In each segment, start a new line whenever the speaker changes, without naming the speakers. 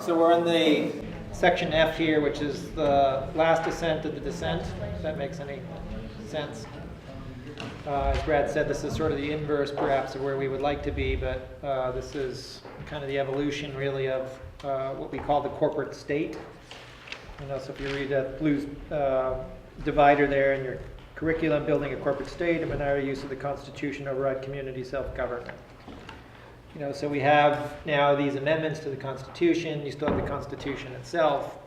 So we're on the section F here, which is the last dissent of the dissent, if that makes any sense. As Brad said, this is sort of the inverse, perhaps, of where we would like to be, but this is kind of the evolution, really, of what we call the corporate state. So if you read that blue divider there in your curriculum, building a corporate state, a minority use of the Constitution, override community self-government. So we have now these amendments to the Constitution. You still have the Constitution itself.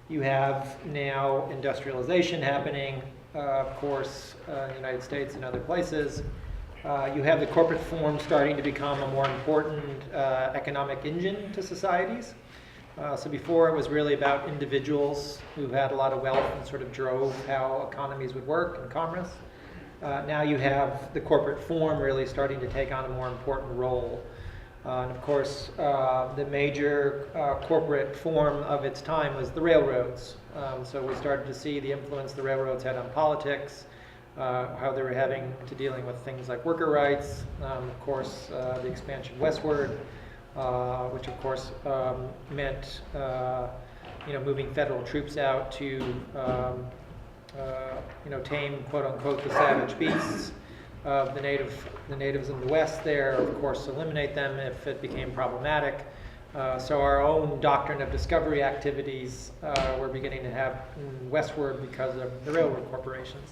You have now industrialization happening, of course, in the United States and other places. You have the corporate form starting to become a more important economic engine to societies. So before it was really about individuals who had a lot of wealth and sort of drove how economies would work and commerce. Now you have the corporate form really starting to take on a more important role. And of course, the major corporate form of its time was the railroads. So we started to see the influence the railroads had on politics, how they were having to dealing with things like worker rights, of course, the expansion westward, which of course meant moving federal troops out to tame, quote unquote, the savage beasts of the natives in the West there, of course, eliminate them if it became problematic. So our own doctrine of discovery activities we're beginning to have westward because of the railroad corporations.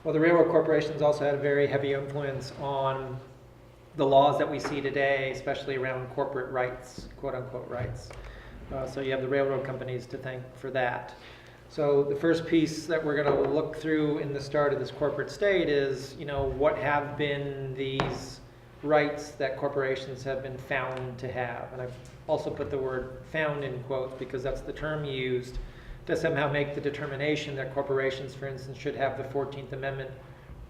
Well, the railroad corporations also had a very heavy influence on the laws that we see today, especially around corporate rights, quote unquote rights. So you have the railroad companies to thank for that. So the first piece that we're going to look through in the start of this corporate state is, what have been these rights that corporations have been found to have. And I've also put the word found in quotes because that's the term used to somehow make the determination that corporations, for instance, should have the 14th Amendment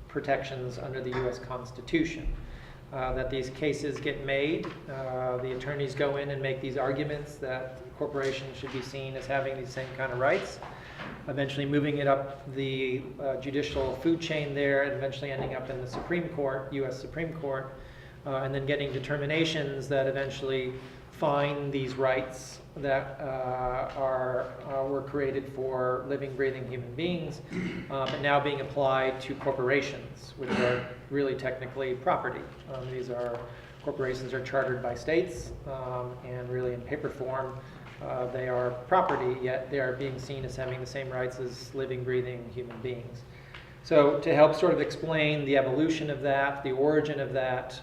protections under the U.S. Constitution. That these cases get made, the attorneys go in and make these arguments that corporations should be seen as having these same kind of rights, eventually moving it up the judicial food chain there, and eventually ending up in the Supreme Court, U.S. Supreme Court, and then getting determinations that eventually find these rights that were created for living, breathing human beings, but now being applied to corporations, which are really technically property. Corporations are chartered by states, and really in paper form, they are property, yet they are being seen as having the same rights as living, breathing human beings. So to help sort of explain the evolution of that, the origin of that,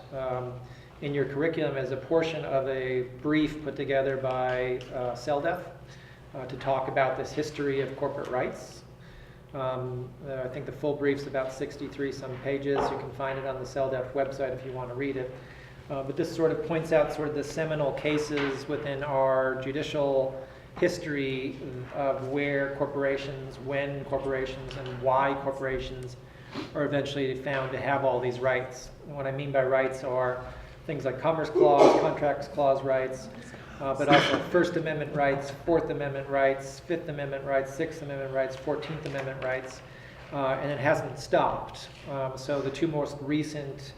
in your curriculum as a portion of a brief put together by CELDEF to talk about this history of corporate rights. I think the full brief's about 63 some pages. You can find it on the CELDEF website if you want to read it. But this sort of points out sort of the seminal cases within our judicial history of where corporations, when corporations, and why corporations are eventually found to have all these rights. And what I mean by rights are things like Commerce Clause, Contracts Clause rights, but also First Amendment rights, Fourth Amendment rights, Fifth Amendment rights, Sixth Amendment rights, 14th Amendment rights, and it hasn't stopped. So the two most recent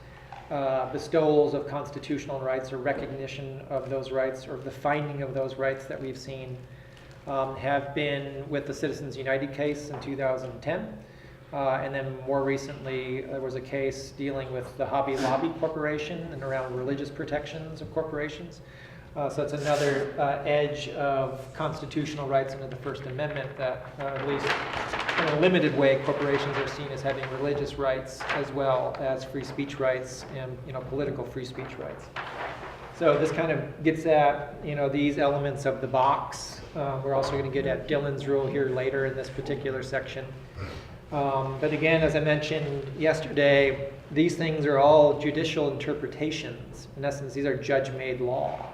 bestowals of constitutional rights or recognition of those rights or the finding of those rights that we've seen have been with the Citizens United case in 2010. And then more recently, there was a case dealing with the Hobby Lobby Corporation and around religious protections of corporations. So it's another edge of constitutional rights under the First Amendment that, at least in a limited way, corporations are seen as having religious rights as well as free speech rights and political free speech rights. So this kind of gets at these elements of the box. We're also going to get at Dillon's rule here later in this particular section. But again, as I mentioned yesterday, these things are all judicial interpretations. In essence, these are judge-made law.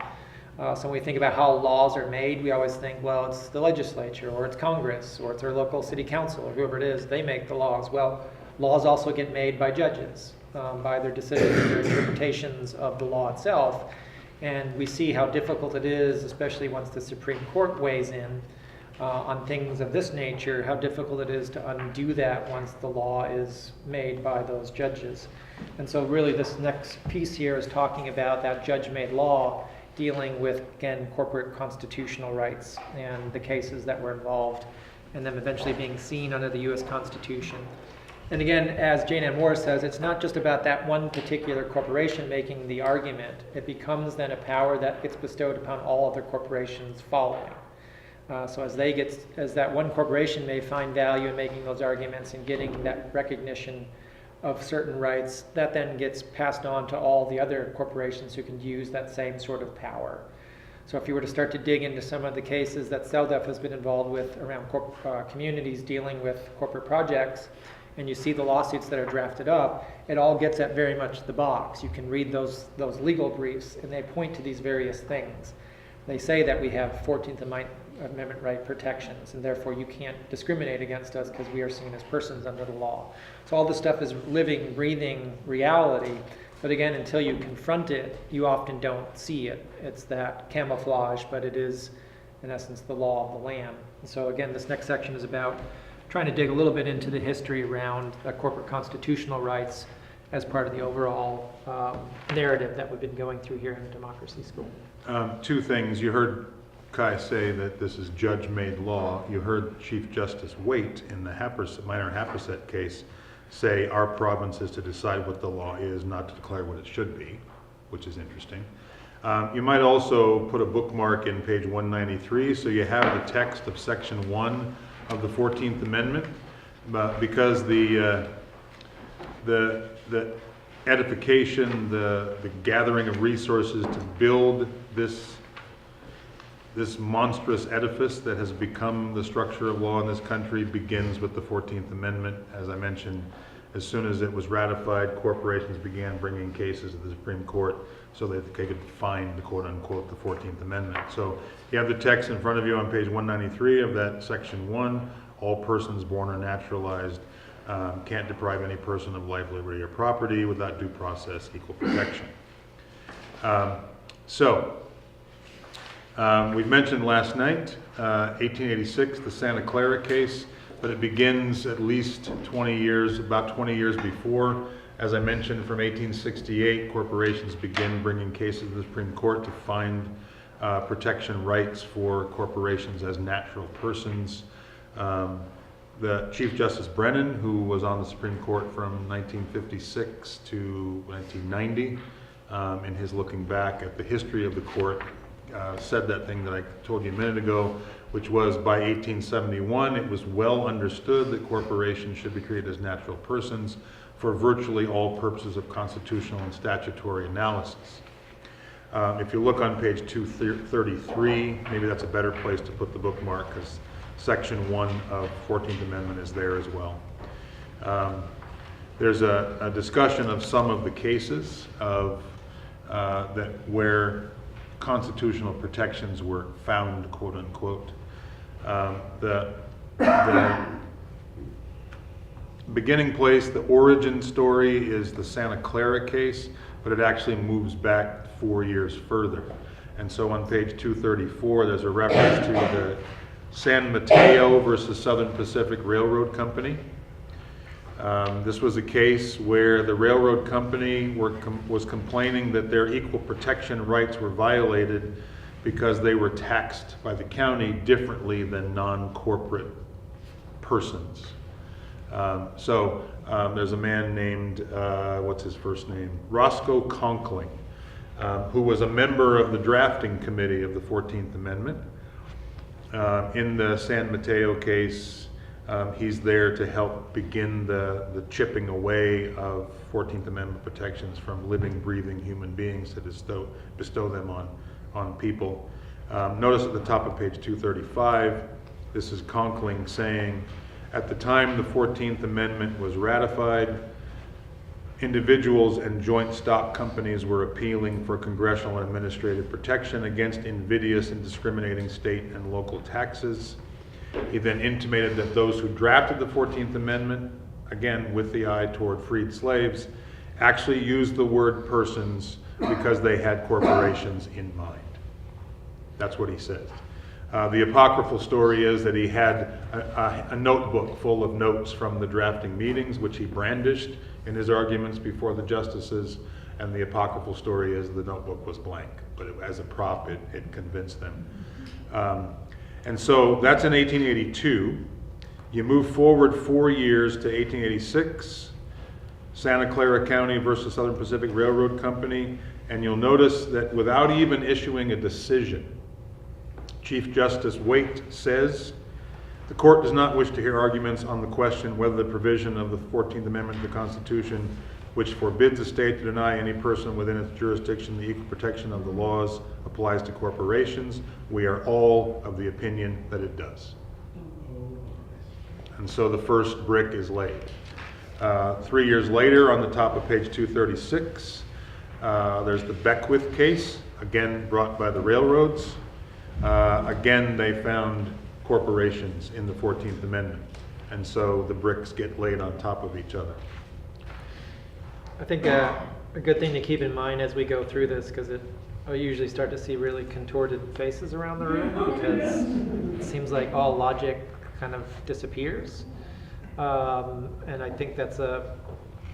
So when we think about how laws are made, we always think, well, it's the legislature, or it's Congress, or it's our local city council, or whoever it is, they make the laws. Well, laws also get made by judges, by their decisions, their interpretations of the law itself. And we see how difficult it is, especially once the Supreme Court weighs in, on things of this nature, how difficult it is to undo that once the law is made by those judges. And so really this next piece here is talking about that judge-made law dealing with, again, corporate constitutional rights and the cases that were involved, and them eventually being seen under the U.S. Constitution. And again, as Jane Ann Moore says, it's not just about that one particular corporation making the argument. It becomes then a power that gets bestowed upon all other corporations following. So as that one corporation may find value in making those arguments and getting that recognition of certain rights, that then gets passed on to all the other corporations who can use that same sort of power. So if you were to start to dig into some of the cases that CELDF has been involved with around communities dealing with corporate projects, and you see the lawsuits that are drafted up, it all gets at very much the box. You can read those legal briefs, and they point to these various things. They say that we have 14th Amendment right protections, and therefore you can't discriminate against us because we are seen as persons under the law. So all this stuff is living, breathing reality, but again, until you confront it, you often don't see it. It's that camouflage, but it is, in essence, the law of the land. And so again, this next section is about trying to dig a little bit into the history around corporate constitutional rights as part of the overall narrative that we've been going through here in Democracy School.
Two things. You heard Kai say that this is judge-made law. You heard Chief Justice Waite in the minor Happersett case say our province is to decide what the law is, not to declare what it should be, which is interesting. You might also put a bookmark in page 193 so you have the text of section 1 of the 14th Amendment, because the edification, the gathering of resources to build this monstrous edifice that has become the structure of law in this country begins with the 14th Amendment. As I mentioned, as soon as it was ratified, corporations began bringing cases to the Supreme Court so that they could find, quote-unquote, the 14th Amendment. So you have the text in front of you on page 193 of that section 1. All persons born or naturalized can't deprive any person of life, liberty, or property without due process, equal protection. We mentioned last night, 1886, the Santa Clara case, but it begins at least about 20 years before. As I mentioned, from 1868, corporations begin bringing cases to the Supreme Court to find protection rights for corporations as natural persons. The Chief Justice Brennan, who was on the Supreme Court from 1956 to 1990, in his looking back at the history of the court, said that thing that I told you a minute ago, which was by 1871, it was well understood that corporations should be treated as natural persons for virtually all purposes of constitutional and statutory analysis. If you look on page 233, maybe that's a better place to put the bookmark because section 1 of 14th Amendment is there as well. There's a discussion of some of the cases where constitutional protections were found, quote unquote. The beginning place, the origin story is the Santa Clara case, but it actually moves back 4 years further. And so on page 234, there's a reference to the San Mateo versus Southern Pacific Railroad Company. This was a case where the railroad company was complaining that their equal protection rights were violated because they were taxed by the county differently than non-corporate persons. There's a man named, what's his first name? Roscoe Conkling, who was a member of the drafting committee of the 14th Amendment. In the San Mateo case, he's there to help begin the chipping away of 14th Amendment protections from living, breathing human beings to bestow them on people. Notice at the top of page 235, this is Conkling saying, at the time the 14th Amendment was ratified, individuals and joint stock companies were appealing for congressional and administrative protection against invidious and discriminating state and local taxes. He then intimated that those who drafted the 14th Amendment, again with the eye toward freed slaves, actually used the word persons because they had corporations in mind. That's what he says. The apocryphal story is that he had a notebook full of notes from the drafting meetings, which he brandished in his arguments before the justices, And the apocryphal story is the notebook was blank, but as a prop, it convinced them. And so that's in 1882. You move forward 4 years to 1886, Santa Clara County versus Southern Pacific Railroad Company, and you'll notice that without even issuing a decision, Chief Justice Waite says, the court does not wish to hear arguments on the question whether the provision of the 14th Amendment to the Constitution, which forbids a state to deny any person within its jurisdiction the equal protection of the laws, applies to corporations. We are all of the opinion that it does. And so the first brick is laid. 3 years later, on the top of page 236, there's the Beckwith case, again brought by the railroads. Again, they found corporations in the 14th Amendment. And so the bricks get laid on top of each other.
I think a good thing to keep in mind as we go through this, because I usually start to see really contorted faces around the room, because it seems like all logic kind of disappears. And I think that's the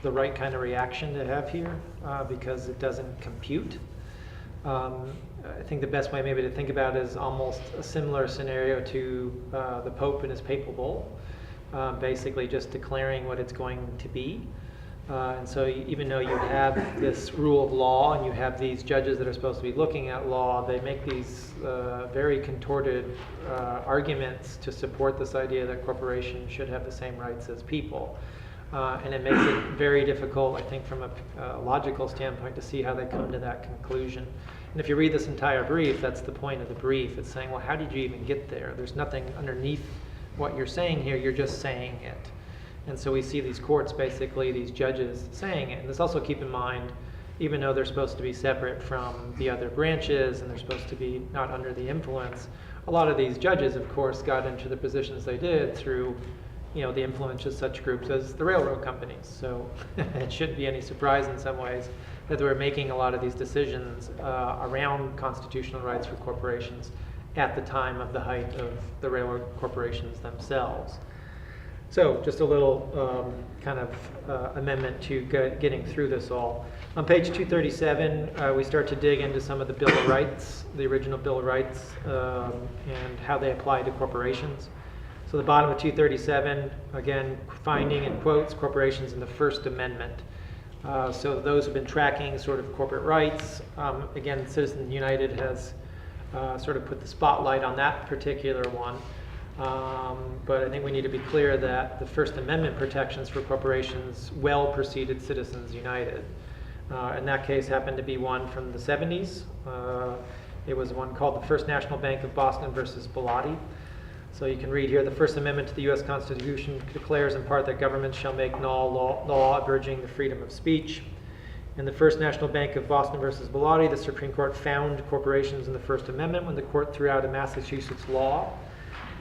right kind of reaction to have here, because it doesn't compute. I think the best way maybe to think about it is almost a similar scenario to the Pope and his papal bull, basically just declaring what it's going to be. And so even though you have this rule of law and you have these judges that are supposed to be looking at law, they make these very contorted arguments to support this idea that corporations should have the same rights as people. And it makes it very difficult, I think, from a logical standpoint to see how they come to that conclusion. And if you read this entire brief, that's the point of the brief. It's saying, well, how did you even get there? There's nothing underneath what you're saying here, you're just saying it. And so we see these courts, basically, these judges saying it. And let's also keep in mind, even though they're supposed to be separate from the other branches and they're supposed to be not under the influence, a lot of these judges, of course, got into the positions they did through, the influence of such groups as the railroad companies. So it shouldn't be any surprise in some ways that they were making a lot of these decisions around constitutional rights for corporations at the time of the height of the railroad corporations themselves. So just a little kind of amendment to getting through this all. On page 237, we start to dig into some of the Bill of Rights, the original Bill of Rights, and how they apply to corporations. So the bottom of 237, again, finding in quotes corporations in the First Amendment. So those who've been tracking sort of corporate rights, again, Citizens United has sort of put the spotlight on that particular one. But I think we need to be clear that the First Amendment protections for corporations well preceded Citizens United. In that case happened to be one from the 70s. It was one called the First National Bank of Boston versus Bellotti. So you can read here, the First Amendment to the U.S. Constitution declares in part that governments shall make null law abridging the freedom of speech. In the First National Bank of Boston versus Bellotti, the Supreme Court found corporations in the First Amendment when the court threw out a Massachusetts law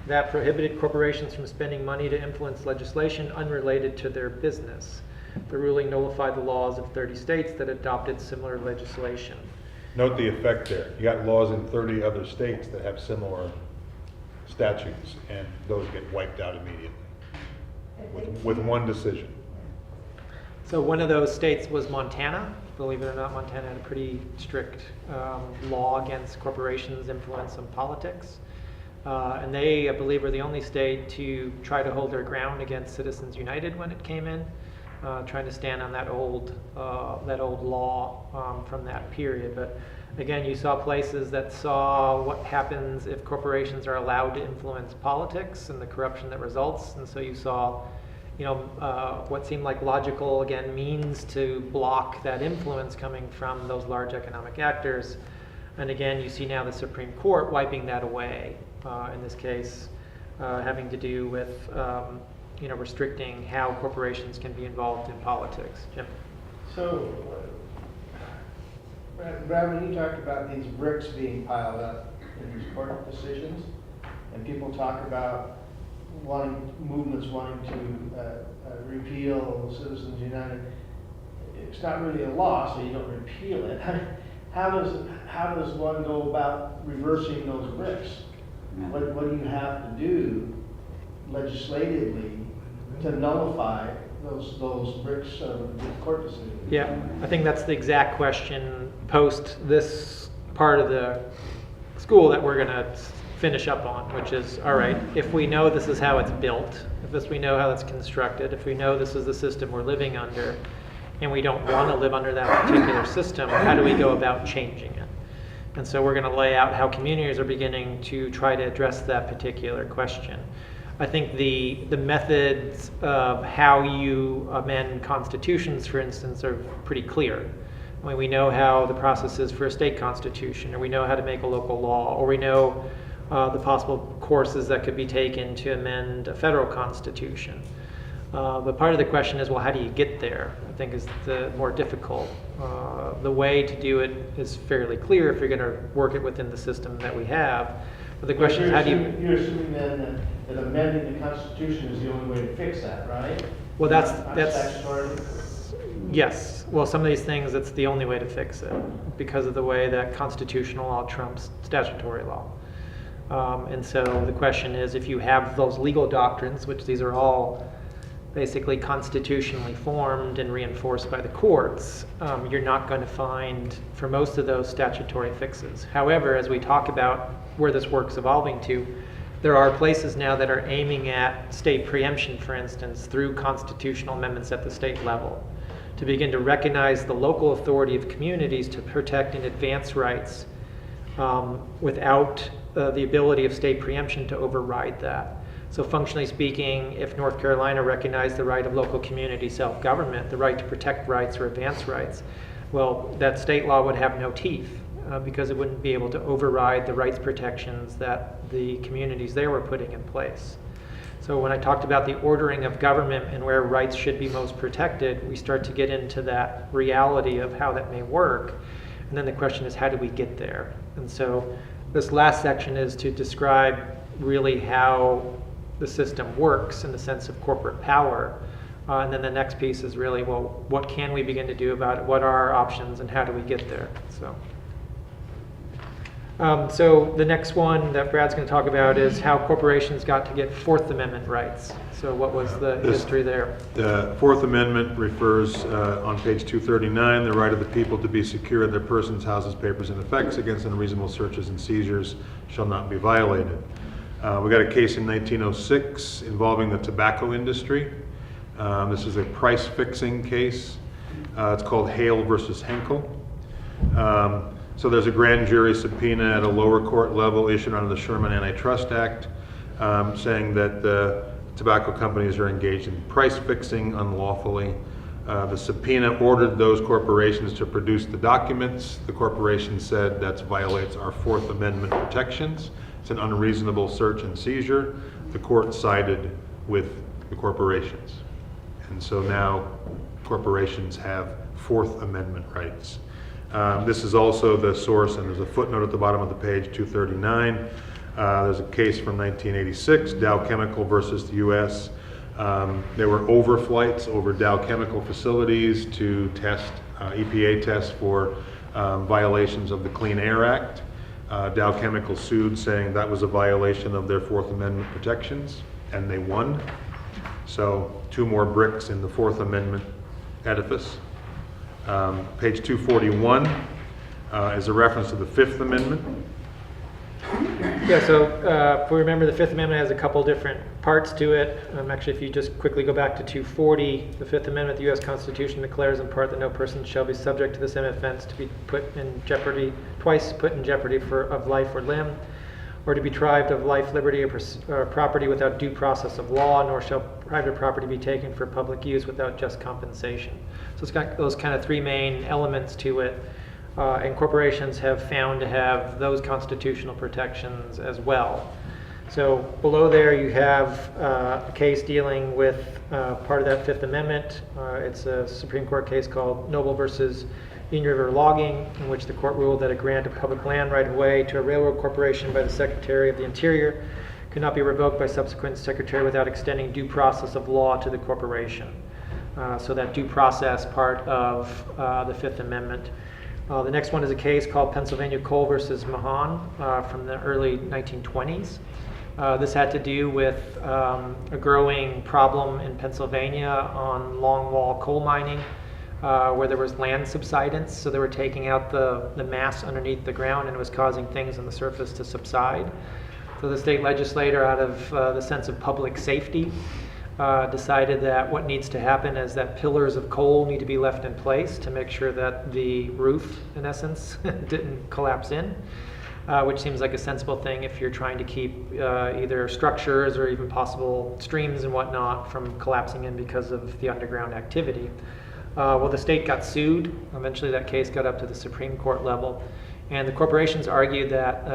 that prohibited corporations from spending money to influence legislation unrelated to their business. The ruling nullified the laws of 30 states that adopted similar legislation.
Note the effect there. You got laws in 30 other states that have similar statutes, and those get wiped out immediately with one decision.
So one of those states was Montana. Believe it or not, Montana had a pretty strict law against corporations' influence on politics. And they, I believe, were the only state to try to hold their ground against Citizens United when it came in, trying to stand on that old law from that period. But again, you saw places that saw what happens if corporations are allowed to influence politics and the corruption that results. And so you saw, what seemed like logical, again, means to block that influence coming from those large economic actors. And again, you see now the Supreme Court wiping that away. In this case, having to do with restricting how corporations can be involved in politics. Jim?
So, Brad, when you talked about these bricks being piled up in these court decisions, and people talk about movements wanting to repeal Citizens United, it's not really a law, so you don't repeal it. How does one go about reversing those bricks? What do you have to do legislatively to nullify those bricks of the court decision?
Yeah, I think that's the exact question post this part of the school that we're going to finish up on, which is, all right, if we know this is how it's built, we know how it's constructed, if we know this is the system we're living under, and we don't want to live under that particular system, how do we go about changing it? And so we're going to lay out how communities are beginning to try to address that particular question. I think the methods of how you amend constitutions, for instance, are pretty clear. I mean, we know how the process is for a state constitution, or we know how to make a local law, or we know the possible courses that could be taken to amend a federal constitution. But part of the question is, well, how do you get there? I think is the more difficult. The way to do it is fairly clear if you're going to work it within the system that we have. But the question is, how do you...
You're assuming then that amending the Constitution is the only way to fix that, right?
Well, that's
statutory?
Yes. Well, some of these things, it's the only way to fix it because of the way that constitutional law trumps statutory law. And so the question is, if you have those legal doctrines, which these are all basically constitutionally formed and reinforced by the courts, you're not going to find, for most of those, statutory fixes. However, as we talk about where this work's evolving to, there are places now that are aiming at state preemption, for instance, through constitutional amendments at the state level, to begin to recognize the local authority of communities to protect and advance rights without the ability of state preemption to override that. So functionally speaking, if North Carolina recognized the right of local community self-government, the right to protect rights or advance rights, well, that state law would have no teeth because it wouldn't be able to override the rights protections that the communities there were putting in place. So when I talked about the ordering of government and where rights should be most protected, we start to get into that reality of how that may work. And then the question is, how do we get there? And so this last section is to describe really how the system works in the sense of corporate power. And then the next piece is really, well, what can we begin to do about it? What are our options and how do we get there? So the next one that Brad's going to talk about is how corporations got to get Fourth Amendment rights. So what was the history there?
The Fourth Amendment refers on page 239, the right of the people to be secure in their persons, houses, papers, and effects against unreasonable searches and seizures shall not be violated. We got a case in 1906 involving the tobacco industry. This is a price fixing case. It's called Hale versus Henkel. So there's a grand jury subpoena at a lower court level issued under the Sherman Antitrust Act saying that the tobacco companies are engaged in price fixing unlawfully. The subpoena ordered those corporations to produce the documents. The corporation said that violates our Fourth Amendment protections. It's an unreasonable search and seizure. The court sided with the corporations. And so now corporations have Fourth Amendment rights. This is also the source, and there's a footnote at the bottom of the page, 239. There's a case from 1986, Dow Chemical versus the U.S. There were overflights over Dow Chemical facilities to test, EPA tests for violations of the Clean Air Act. Dow Chemical sued saying that was a violation of their Fourth Amendment protections, and they won. So 2 more bricks in the Fourth Amendment edifice. Page 241 is a reference to the Fifth Amendment.
Yeah, so if we remember, the Fifth Amendment has a couple different parts to it. Actually, if you just quickly go back to 240, the Fifth Amendment, the U.S. Constitution declares in part that no person shall be subject to the same offense to be put in jeopardy, twice put in jeopardy of life or limb, or to be deprived of life, liberty, or property without due process of law, nor shall private property be taken for public use without just compensation. So it's got those kind of 3 main elements to it. And corporations have found to have those constitutional protections as well. So below there you have a case dealing with part of that Fifth Amendment. It's a Supreme Court case called Noble versus Indian River Logging, in which the court ruled that a grant of public land right-of-way to a railroad corporation by the Secretary of the Interior could not be revoked by subsequent secretary without extending due process of law to the corporation. So that due process part of the Fifth Amendment. The next one is a case called Pennsylvania Coal versus Mahan from the early 1920s. This had to do with a growing problem in Pennsylvania on longwall coal mining, where there was land subsidence. So they were taking out the mass underneath the ground, and it was causing things on the surface to subside. So the state legislator, out of the sense of public safety, decided that what needs to happen is that pillars of coal need to be left in place to make sure that the roof, in essence, didn't collapse in, which seems like a sensible thing if you're trying to keep either structures or even possible streams and whatnot from collapsing in because of the underground activity. Well, the state got sued. Eventually that case got up to the Supreme Court level. And the corporations argued that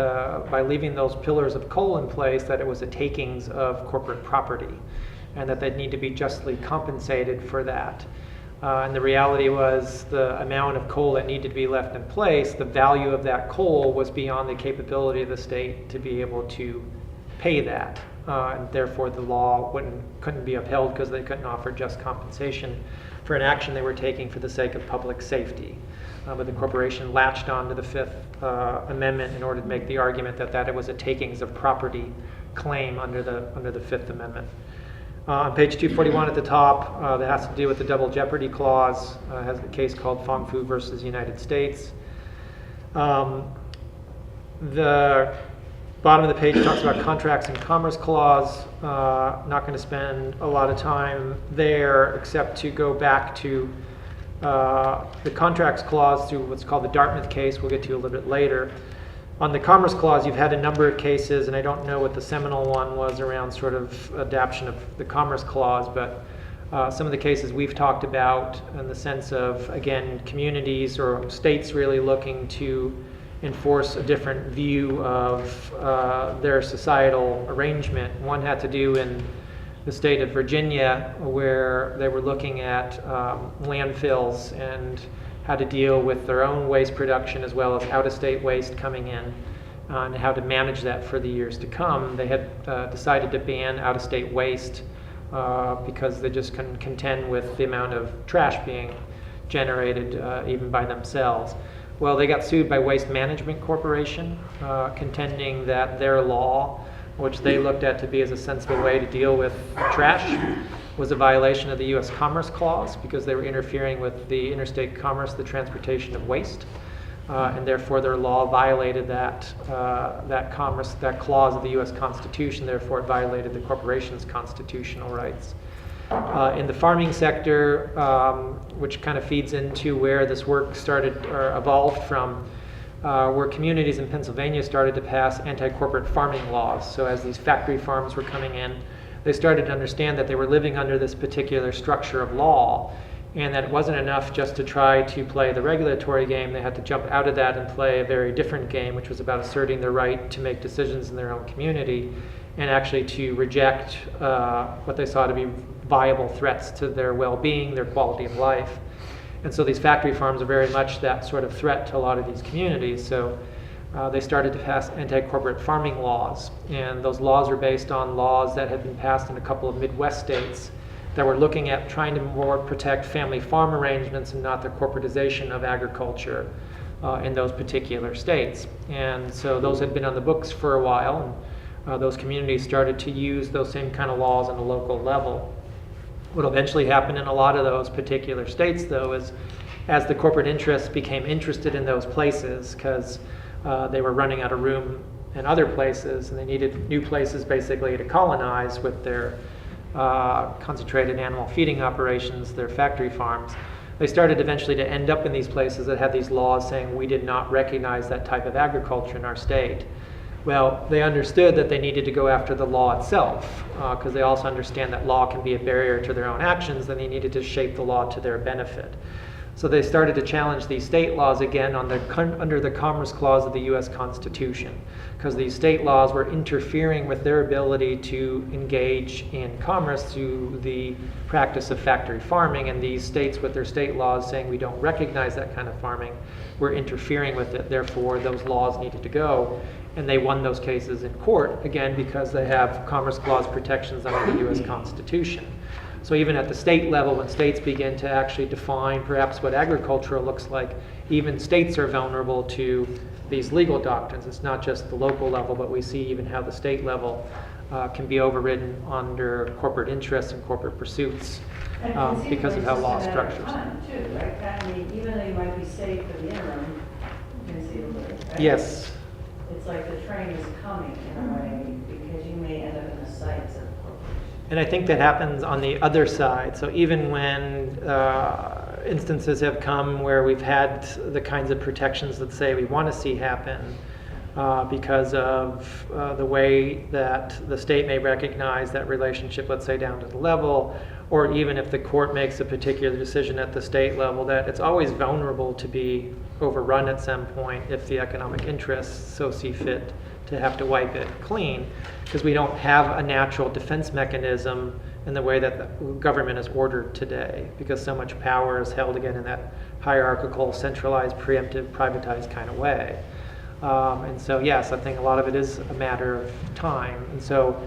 by leaving those pillars of coal in place, that it was a takings of corporate property, and that they'd need to be justly compensated for that. And the reality was the amount of coal that needed to be left in place, the value of that coal was beyond the capability of the state to be able to pay that. And therefore the law couldn't be upheld because they couldn't offer just compensation for an action they were taking for the sake of public safety. But the corporation latched on to the Fifth Amendment in order to make the argument that it was a takings of property claim under the Fifth Amendment. On page 241 at the top, that has to do with the double jeopardy clause, has a case called Fong Fu versus United States. The bottom of the page talks about contracts and commerce clause. Not going to spend a lot of time there except to go back to the contracts clause through what's called the Dartmouth case. We'll get to a little bit later. On the Commerce Clause, you've had a number of cases, and I don't know what the seminal one was around sort of adaptation of the Commerce Clause, but some of the cases we've talked about in the sense of, again, communities or states really looking to enforce a different view of their societal arrangement. One had to do in the state of Virginia, where they were looking at landfills and how to deal with their own waste production as well as out-of-state waste coming in, and how to manage that for the years to come. They had decided to ban out-of-state waste because they just couldn't contend with the amount of trash being generated even by themselves. Well, they got sued by Waste Management Corporation, contending that their law, which they looked at to be as a sensible way to deal with trash, was a violation of the U.S. Commerce Clause because they were interfering with the interstate commerce, the transportation of waste, and therefore their law violated that clause of the U.S. Constitution. Therefore, it violated the corporation's constitutional rights. In the farming sector, which kind of feeds into where this work started or evolved from, where communities in Pennsylvania started to pass anti-corporate farming laws. So as these factory farms were coming in, they started to understand that they were living under this particular structure of law, and that it wasn't enough just to try to play the regulatory game. They had to jump out of that and play a very different game, which was about asserting their right to make decisions in their own community and actually to reject what they saw to be viable threats to their well-being, their quality of life. And so these factory farms are very much that sort of threat to a lot of these communities. So they started to pass anti-corporate farming laws, and those laws are based on laws that had been passed in a couple of Midwest states that were looking at trying to more protect family farm arrangements and not the corporatization of agriculture in those particular states. And so those had been on the books for a while, and those communities started to use those same kind of laws on a local level. What eventually happened in a lot of those particular states, though, is as the corporate interests became interested in those places, because they were running out of room in other places, and they needed new places basically to colonize with their concentrated animal feeding operations, their factory farms. They started eventually to end up in these places that had these laws saying we did not recognize that type of agriculture in our state. Well, they understood that they needed to go after the law itself, because they also understand that law can be a barrier to their own actions, and they needed to shape the law to their benefit. So they started to challenge these state laws again under the Commerce Clause of the U.S. Constitution, because these state laws were interfering with their ability to engage in commerce through the practice of factory farming, and these states with their state laws saying we don't recognize that kind of farming were interfering with it. Therefore, those laws needed to go, and they won those cases in court, again, because they have Commerce Clause protections under the U.S. Constitution. So even at the state level, when states begin to actually define perhaps what agriculture looks like, even states are vulnerable to these legal doctrines. It's not just the local level, but we see even how the state level can be overridden under corporate interests and corporate pursuits because of how law is structured.
Too, right? I mean, even though you might be safe for the interim, conceivably, right?
Yes.
It's like the train is coming in a way because you may end up in the sights of corporations.
And I think that happens on the other side. So even when instances have come where we've had the kinds of protections that say we want to see happen because of the way that the state may recognize that relationship, let's say down to the level, or even if the court makes a particular decision at the state level, that it's always vulnerable to be overrun at some point if the economic interests so see fit to have to wipe it clean, because we don't have a natural defense mechanism in the way that the government is ordered today, because so much power is held again in that hierarchical, centralized, preemptive, privatized kind of way. And so, yes, I think a lot of it is a matter of time. And so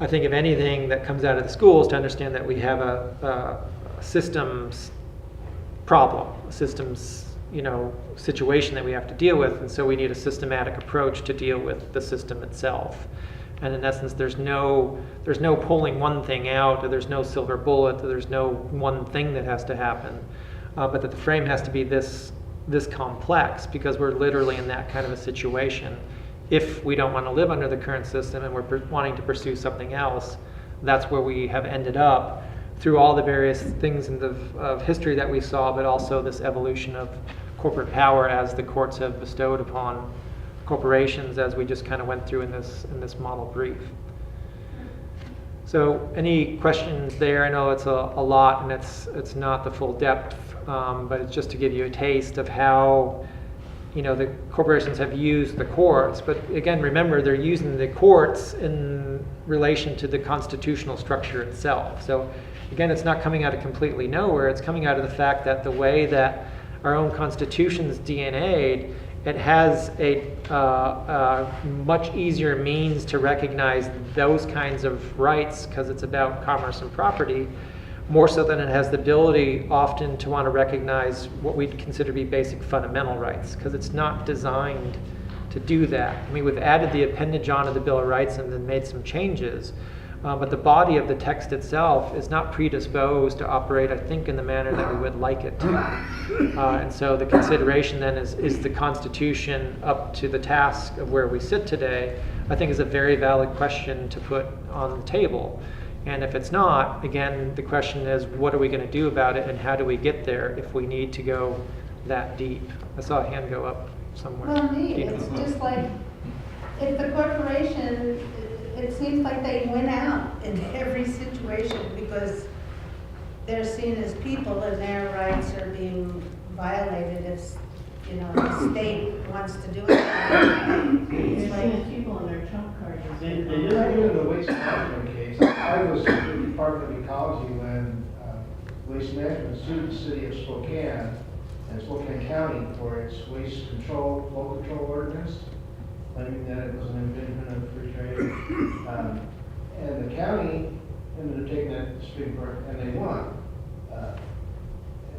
I think if anything that comes out of the schools to understand that we have a systems problem, a systems situation that we have to deal with, and so we need a systematic approach to deal with the system itself. And in essence, there's no pulling one thing out, or there's no silver bullet, or there's no one thing that has to happen, but that the frame has to be this complex, because we're literally in that kind of a situation. If we don't want to live under the current system and we're wanting to pursue something else, that's where we have ended up through all the various things of history that we saw, but also this evolution of corporate power as the courts have bestowed upon corporations, as we just kind of went through in this model brief. So any questions there? I know it's a lot and it's not the full depth, but it's just to give you a taste of how the corporations have used the courts. But again, remember, they're using the courts in relation to the constitutional structure itself. So again, it's not coming out of completely nowhere. It's coming out of the fact that the way that our own Constitution's DNA'd, it has a much easier means to recognize those kinds of rights, because it's about commerce and property, more so than it has the ability often to want to recognize what we'd consider to be basic fundamental rights, because it's not designed to do that. I mean, we've added the appendage onto the Bill of Rights and then made some changes, but the body of the text itself is not predisposed to operate, I think, in the manner that we would like it to. And so the consideration then is the Constitution up to the task of where we sit today, I think is a very valid question to put on the table. And if it's not, again, the question is, what are we going to do about it, and how do we get there if we need to go that deep? I saw a hand go up somewhere.
Well, it's just like, if the corporation, it seems like they win out in every situation because they're seen as people and their rights are being violated if, the state wants to do it.
You're
It's
seeing
like,
people in their trump cards.
They did do in the waste management case. I was in the Department of Ecology when Waste Management sued the city of Spokane and Spokane County for its waste control, flow control ordinance, claiming that it was an infringement of free trade. And the county ended up taking that to the Supreme Court, and they won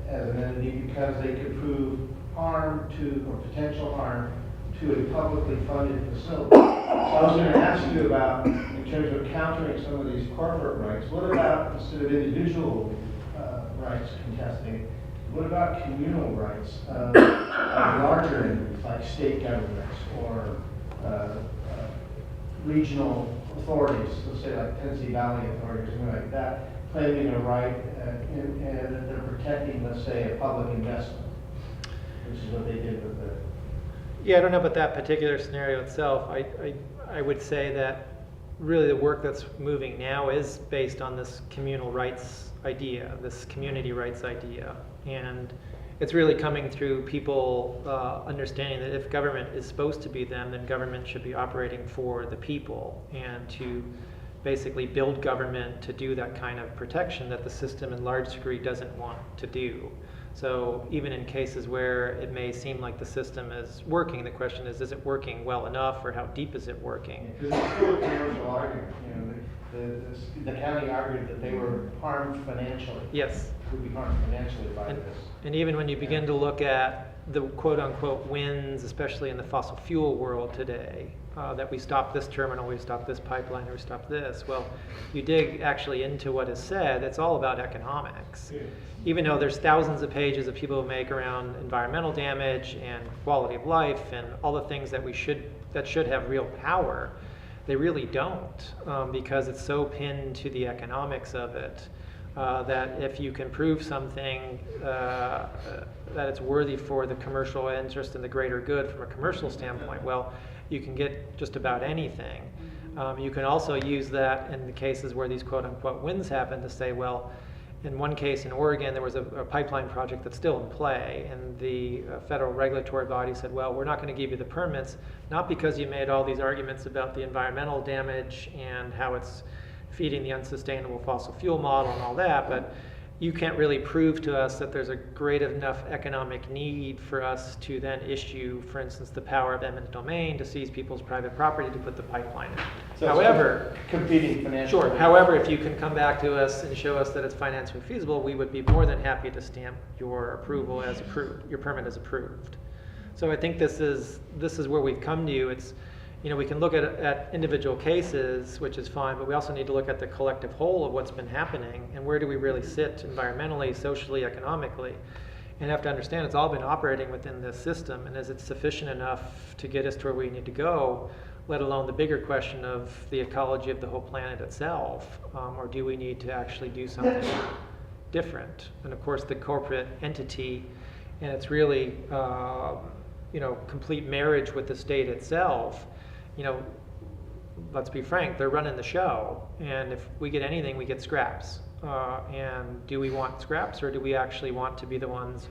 as an entity because they could prove harm to, or potential harm to a publicly funded facility. So I was going to ask you about, in terms of countering some of these corporate rights, what about, instead of individual rights contesting, what about communal rights of larger entities like state governments or regional authorities, let's say like Tennessee Valley Authority or something like that, claiming a right and that they're protecting, let's say, a public investment, which is what they did with the...
Yeah, I don't know about that particular scenario itself. I would say that really the work that's moving now is based on this communal rights idea, this community rights idea. And it's really coming through people understanding that if government is supposed to be them, then government should be operating for the people, and to basically build government to do that kind of protection that the system in large degree doesn't want to do. So even in cases where it may seem like the system is working, the question is it working well enough, or how deep is it working?
Because it's still a commercial argument. The county argued that they were harmed financially.
Yes.
Would be harmed financially by this.
And even when you begin to look at the quote-unquote wins, especially in the fossil fuel world today, that we stop this terminal, we stop this pipeline, or we stop this. Well, you dig actually into what is said, it's all about economics. Even though there's thousands of pages of people who make around environmental damage and quality of life and all the things that should have real power, they really don't, because it's so pinned to the economics of it. That if you can prove something that it's worthy for the commercial interest and the greater good from a commercial standpoint, well, you can get just about anything. You can also use that in the cases where these quote-unquote wins happen to say, well, in one case in Oregon, there was a pipeline project that's still in play, and the federal regulatory body said, well, we're not going to give you the permits, not because you made all these arguments about the environmental damage and how it's feeding the unsustainable fossil fuel model and all that, but you can't really prove to us that there's a great enough economic need for us to then issue, for instance, the power of eminent domain to seize people's private property to put the pipeline in.
So
However,
competing financial.
sure. However, if you can come back to us and show us that it's financially feasible, we would be more than happy to stamp your approval as approved, your permit as approved. So I think this is where we've come to you. It's, you know, we can look at individual cases, which is fine, but we also need to look at the collective whole of what's been happening and where do we really sit environmentally, socially, economically. And have to understand it's all been operating within this system, and is it sufficient enough to get us to where we need to go, let alone the bigger question of the ecology of the whole planet itself, or do we need to actually do something different? And of course the corporate entity, and it's really you know, complete marriage with the state itself, you know, let's be frank, they're running the show, and if we get anything, we get scraps. And do we want scraps, or do we actually want to be the ones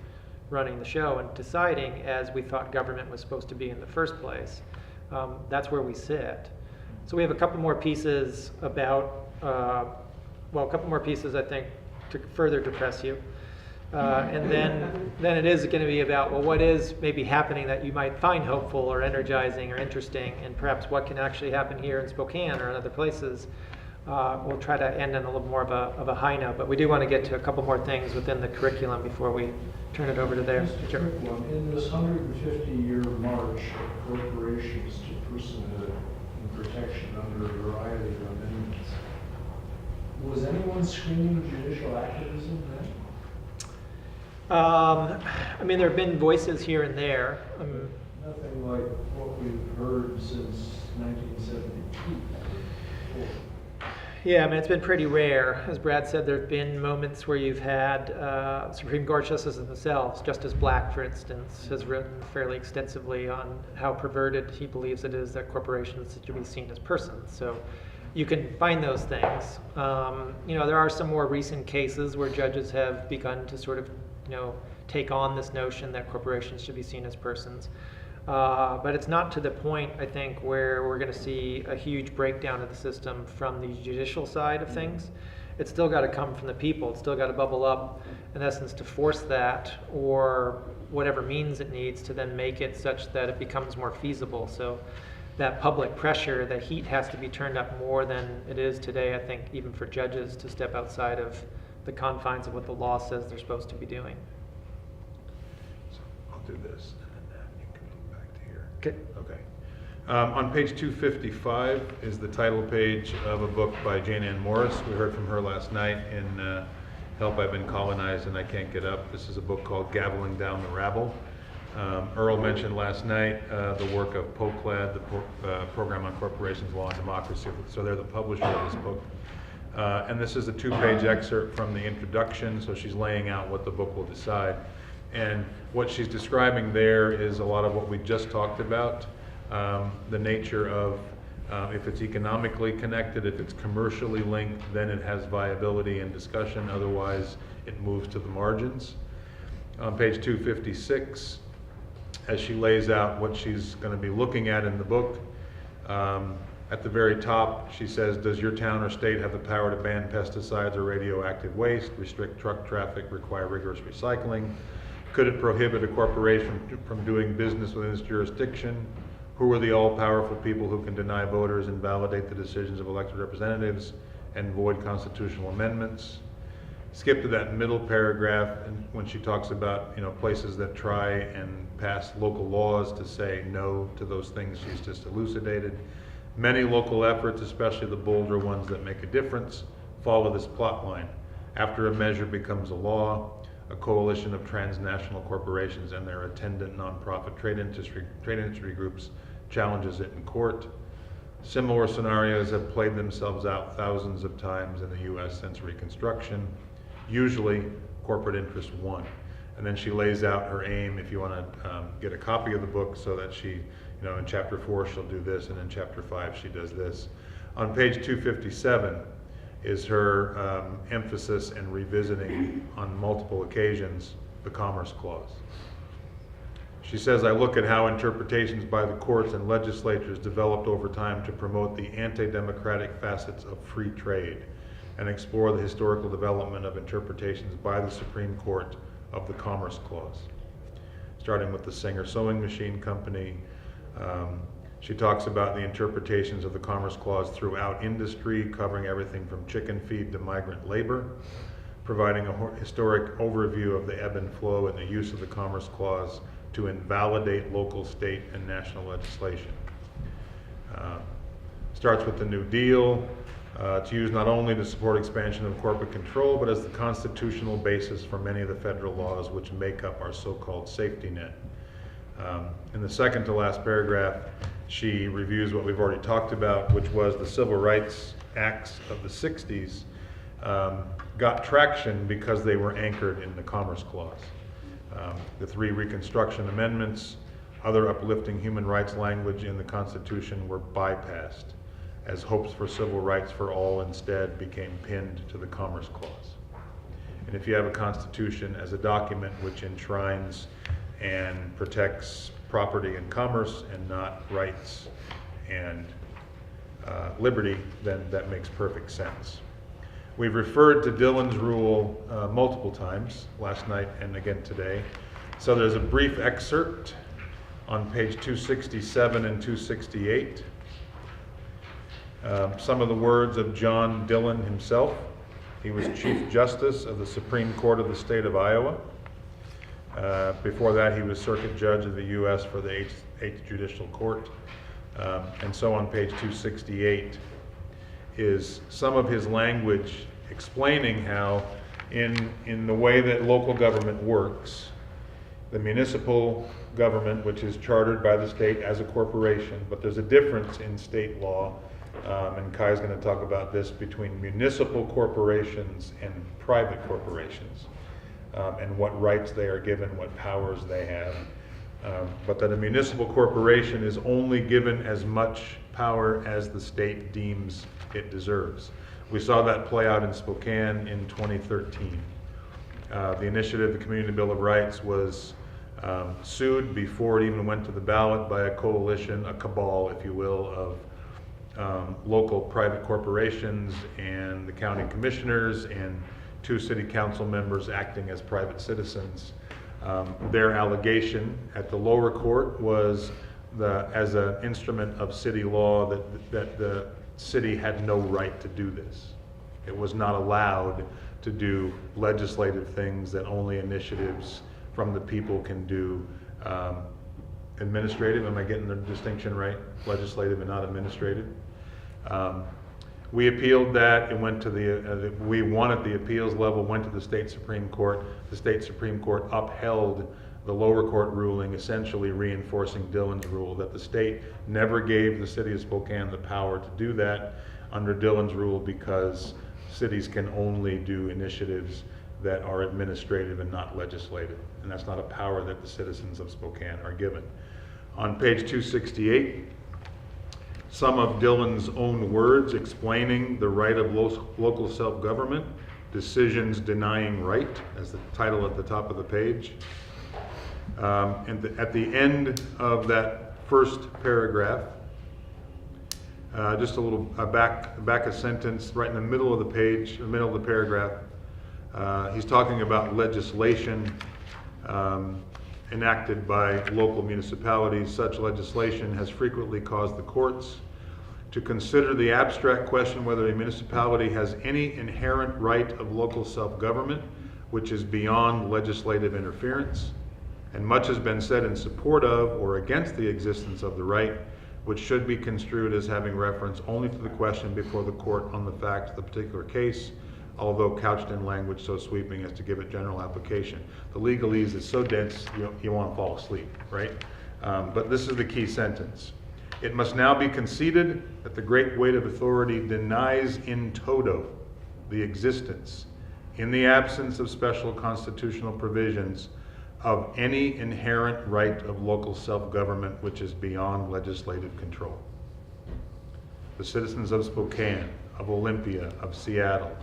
running the show and deciding, as we thought government was supposed to be in the first place? That's where we sit. So we have a couple more pieces about, well, a couple more pieces, I think, to further depress you. And then it is going to be about, well, what is maybe happening that you might find hopeful or energizing or interesting, and perhaps what can actually happen here in Spokane or in other places. We'll try to end on a little more of a high note, but we do want to get to a couple more things within the curriculum before we turn it over to there.
Just a quick one. In this 150-year march of corporations to personhood and protection under a variety of amendments, was anyone screaming judicial activism then?
I mean, there have been voices here and there.
Nothing like what we've heard since 1972.
Yeah, I mean, it's been pretty rare. As Brad said, there have been moments where you've had Supreme Court justices themselves. Justice Black, for instance, has written fairly extensively on how perverted he believes it is that corporations should be seen as persons. So you can find those things. You know, there are some more recent cases where judges have begun to sort of, you know, take on this notion that corporations should be seen as persons. But it's not to the point, I think, where we're going to see a huge breakdown of the system from the judicial side of things. It's still got to come from the people. It's still got to bubble up, in essence, to force that, or whatever means it needs to then make it such that it becomes more feasible. So that public pressure, that heat has to be turned up more than it is today, I think, even for judges to step outside of the confines of what the law says they're supposed to be doing.
So I'll do this, and then you can move back to here.
Okay.
Okay. On page 255 is the title page of a book by Jane Ann Morris. We heard from her last night in Help, I've Been Colonized and I Can't Get Up. This is a book called Gaveling Down the Rabble. Earl mentioned last night the work of POCLAD, the Program on Corporations, Law, and Democracy. So they're the publisher of this book. And this is a two-page excerpt from the introduction, so she's laying out what the book will decide. And what she's describing there is a lot of what we just talked about, the nature of if it's economically connected, if it's commercially linked, then it has viability and discussion, otherwise it moves to the margins. On page 256, as she lays out what she's going to be looking at in the book, at the very top, she says, does your town or state have the power to ban pesticides or radioactive waste, restrict truck traffic, require rigorous recycling? Could it prohibit a corporation from doing business within its jurisdiction? Who are the all-powerful people who can deny voters, invalidate the decisions of elected representatives, and void constitutional amendments? skip to that middle paragraph, and when she talks about, you know, places that try and pass local laws to say no to those things she's just elucidated. Many local efforts, especially the bolder ones that make a difference, follow this plot line. After a measure becomes a law, a coalition of transnational corporations and their attendant nonprofit trade industry groups challenges it in court. Similar scenarios have played themselves out thousands of times in the US since Reconstruction. Usually, corporate interest won. And then she lays out her aim, if you want to get a copy of the book, so that she, you know, in chapter 4 she'll do this, and in chapter 5 she does this. On page 257 is her emphasis and revisiting on multiple occasions the Commerce Clause. She says, I look at how interpretations by the courts and legislatures developed over time to promote the anti-democratic facets of free trade and explore the historical development of interpretations by the Supreme Court of the Commerce Clause. Starting with the Singer Sewing Machine Company, she talks about the interpretations of the Commerce Clause throughout industry, covering everything from chicken feed to migrant labor, providing a historic overview of the ebb and flow and the use of the Commerce Clause to invalidate local, state, and national legislation. Starts with the New Deal. It's used not only to support expansion of corporate control, but as the constitutional basis for many of the federal laws which make up our so-called safety net. In the second to last paragraph, she reviews what we've already talked about, which was the Civil Rights Acts of the 60s got traction because they were anchored in the Commerce Clause. The 3 Reconstruction Amendments, other uplifting human rights language in the Constitution were bypassed, as hopes for civil rights for all instead became pinned to the Commerce Clause. And if you have a Constitution as a document which enshrines and protects property and commerce and not rights and liberty, then that makes perfect sense. We've referred to Dillon's Rule multiple times, last night and again today. So there's a brief excerpt on page 267 and 268. Some of the words of John Dillon himself. He was Chief Justice of the Supreme Court of the state of Iowa. Before that, he was Circuit Judge of the U.S. for the 8th Judicial Court. And so on page 268 is some of his language explaining how in the way that local government works, the municipal government, which is chartered by the state as a corporation, but there's a difference in state law, and Kai's going to talk about this, between municipal corporations and private corporations, and what rights they are given, what powers they have. But that a municipal corporation is only given as much power as the state deems it deserves. We saw that play out in Spokane in 2013. The initiative, the Community Bill of Rights, was sued before it even went to the ballot by a coalition, a cabal, if you will, of local private corporations and the county commissioners and 2 city council members acting as private citizens. Their allegation at the lower court was as an instrument of city law that the city had no right to do this. It was not allowed to do legislative things that only initiatives from the people can do. Administrative, am I getting the distinction right? Legislative and not administrative. We appealed that. It went to we won at the appeals level, went to the state Supreme Court. The state Supreme Court upheld the lower court ruling, essentially reinforcing Dillon's rule that the state never gave the city of Spokane the power to do that under Dillon's rule, because cities can only do initiatives that are administrative and not legislative. And that's not a power that the citizens of Spokane are given. On page 268, some of Dillon's own words explaining the right of local self-government, decisions denying right, as the title at the top of the page. And at the end of that first paragraph, just a little back a sentence, right in the middle of the page, the middle of the paragraph, he's talking about legislation enacted by local municipalities. Such legislation has frequently caused the courts to consider the abstract question whether a municipality has any inherent right of local self-government which is beyond legislative interference, and much has been said in support of or against the existence of the right, which should be construed as having reference only to the question before the court on the facts of the particular case, although couched in language so sweeping as to give it general application. The legalese is so dense you want to fall asleep, right? But this is the key sentence. It must now be conceded that the great weight of authority denies in toto the existence, in the absence of special constitutional provisions, of any inherent right of local self-government which is beyond legislative control. The citizens of Spokane, of Olympia, of Seattle,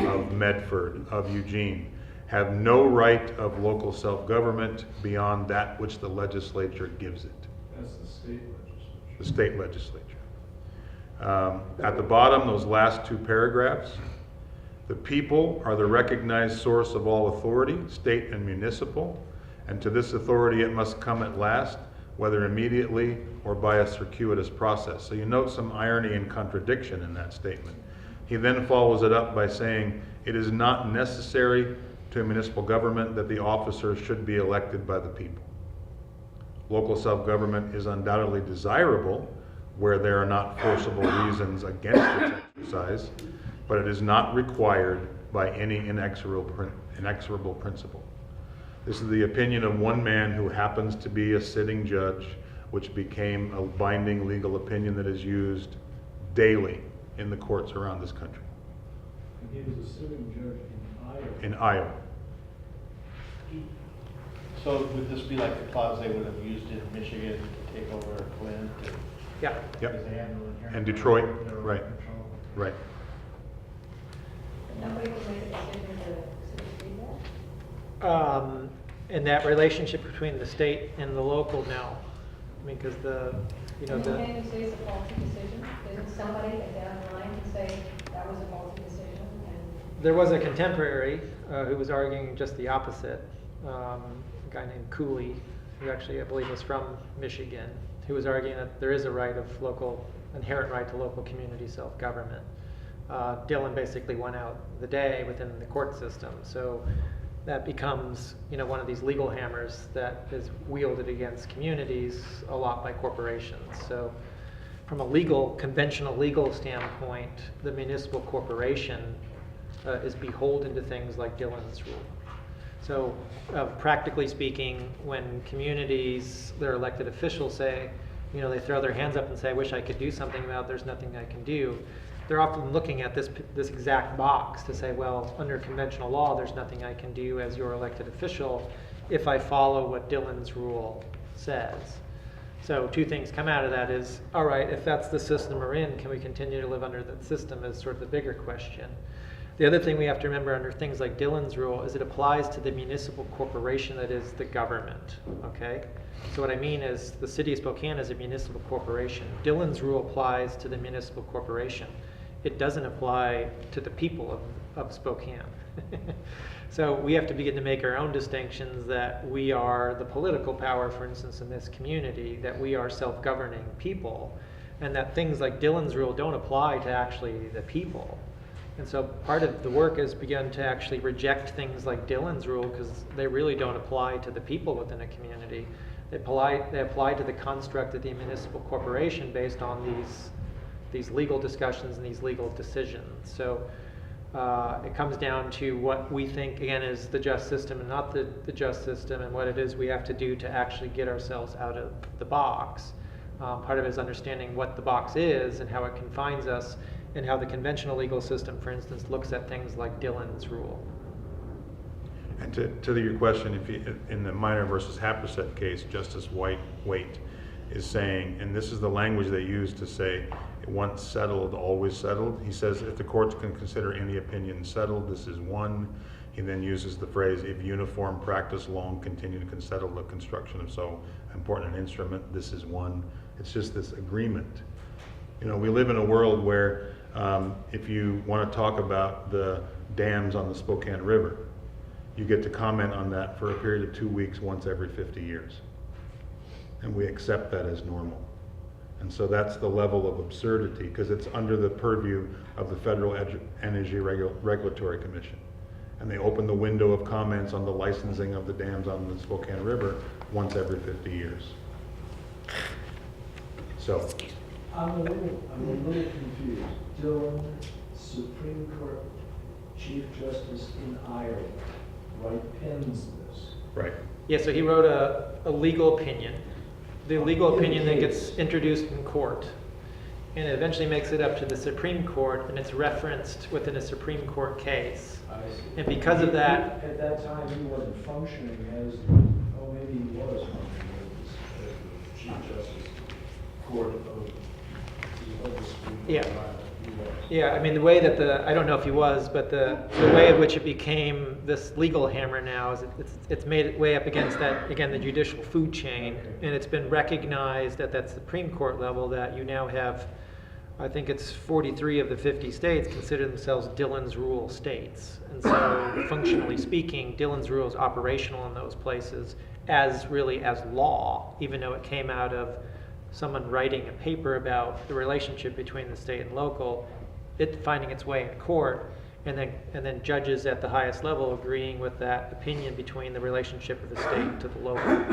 of Medford, of Eugene have no right of local self-government beyond that which the legislature gives it.
That's the state legislature.
The state legislature. At the bottom, those last two paragraphs, the people are the recognized source of all authority, state and municipal, and to this authority it must come at last, whether immediately or by a circuitous process. So you note some irony and contradiction in that statement. He then follows it up by saying, it is not necessary to a municipal government that the officers should be elected by the people. Local self-government is undoubtedly desirable where there are not forcible reasons against its exercise, but it is not required by any inexorable principle. This is the opinion of one man who happens to be a sitting judge, which became a binding legal opinion that is used daily in the courts around this country.
And he was a sitting judge in Iowa.
In Iowa.
So would this be like the clause they would have used in Michigan to take over Flint?
Yeah.
Yep.
Because they had no inherent
And Detroit,
right to
right.
control.
Right.
Nobody can make a decision to supersede that?
And that relationship between the state and the local, no. I mean, because
Can you say it's a faulty decision? Isn't somebody down the line can say that was a faulty decision? And
there was a contemporary who was arguing just the opposite, a guy named Cooley, who actually I believe was from Michigan, who was arguing that there is a right of inherent right to local community self-government. Dillon basically won out the day within the court system, so that becomes one of these legal hammers that is wielded against communities a lot by corporations. So from a conventional legal standpoint, the municipal corporation is beholden to things like Dillon's rule. So practically speaking, when communities, their elected officials say, they throw their hands up and say, I wish I could do something about it, there's nothing I can do. They're often looking at this exact box to say, well, under conventional law, there's nothing I can do as your elected official if I follow what Dillon's rule says. So two things come out of that is, all right, if that's the system we're in, can we continue to live under that system is sort of the bigger question. The other thing we have to remember under things like Dillon's rule is it applies to the municipal corporation that is the government, okay? So what I mean is the city of Spokane is a municipal corporation. Dillon's rule applies to the municipal corporation. It doesn't apply to the people of Spokane. So we have to begin to make our own distinctions that we are the political power, for instance, in this community, that we are self-governing people, and that things like Dillon's rule don't apply to actually the people. And so part of the work has begun to actually reject things like Dillon's rule because they really don't apply to the people within a community. They apply to the construct of the municipal corporation based on these legal discussions and these legal decisions. So it comes down to what we think, again, is the just system and not the just system, and what it is we have to do to actually get ourselves out of the box. Part of it is understanding what the box is and how it confines us, and how the conventional legal system, for instance, looks at things like Dillon's rule.
And to your question, in the Minor versus Happersett case, Justice Waite is saying, and this is the language they use to say, once settled, always settled. He says, if the courts can consider any opinion settled, this is one. He then uses the phrase, if uniform practice long continued can settle the construction of so important an instrument, this is one. It's just this agreement. We live in a world where if you want to talk about the dams on the Spokane River, you get to comment on that for a period of 2 weeks once every 50 years. And we accept that as normal. And so that's the level of absurdity, because it's under the purview of the Federal Energy Regulatory Commission. And they open the window of comments on the licensing of the dams on the Spokane River once every 50 years. So,
I'm a little confused. Dillon, Supreme Court Chief Justice in Ireland, pens this.
right.
Yeah, so he wrote a legal opinion. The legal opinion then gets introduced in court, and it eventually makes it up to the Supreme Court, and it's referenced within a Supreme Court case.
I see.
And because of that,
At that time, he wasn't functioning as, maybe he was functioning as the Chief Justice Court of the Supreme Court
Yeah.
of Ireland. He was.
yeah, I mean, the way that I don't know if he was, but the way in which it became this legal hammer now is it's made it way up against that, again, the judicial food chain. And it's been recognized at that Supreme Court level that you now have, I think it's 43 of the 50 states consider themselves Dillon's Rule states. And so functionally speaking, Dillon's Rule is operational in those places as law, even though it came out of someone writing a paper about the relationship between the state and local, it finding its way in court, and then judges at the highest level agreeing with that opinion between the relationship of the state to the local.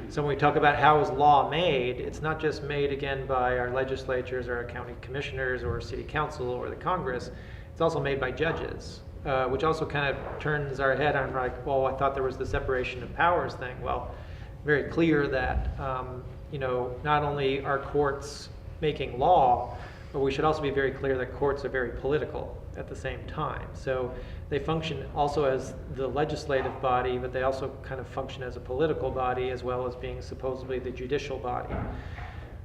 So when we talk about how is law made, it's not just made again by our legislatures or our county commissioners or city council or the Congress, it's also made by judges, which also kind of turns our head on like, well, I thought there was the separation of powers thing. Well, very clear that not only are courts making law, but we should also be very clear that courts are very political at the same time. So they function also as the legislative body, but they also kind of function as a political body as well as being supposedly the judicial body.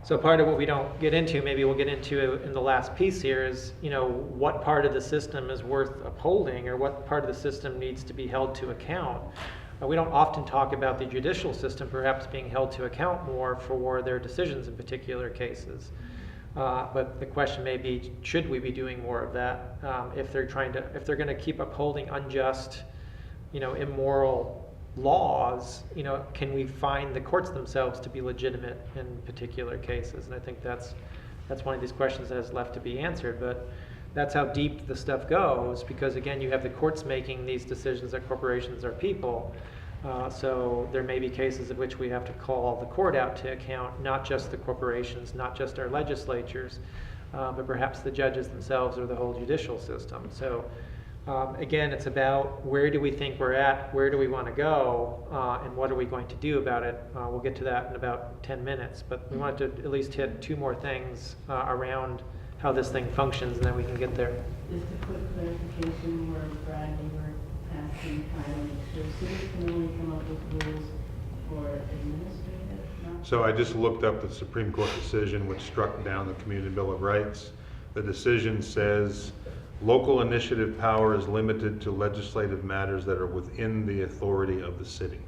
So part of what we don't get into, maybe we'll get into in the last piece here, is what part of the system is worth upholding or what part of the system needs to be held to account. We don't often talk about the judicial system perhaps being held to account more for their decisions in particular cases. But the question may be, should we be doing more of that if they're going to keep upholding unjust, immoral laws? Can we find the courts themselves to be legitimate in particular cases? And I think that's one of these questions that is left to be answered. But that's how deep the stuff goes, because again, you have the courts making these decisions that corporations are people. So there may be cases in which we have to call the court out to account, not just the corporations, not just our legislatures, but perhaps the judges themselves or the whole judicial system. So again, it's about where do we think we're at, where do we want to go, and what are we going to do about it. We'll get to that in about 10 minutes, but we wanted to at least hit two more things around how this thing functions, and then we can get there.
Just a quick clarification where Brad, you were asking kindly, so cities can only come up with rules for administrative, not?
So I just looked up the Supreme Court decision which struck down the Community Bill of Rights. The decision says local initiative power is limited to legislative matters that are within the authority of the city.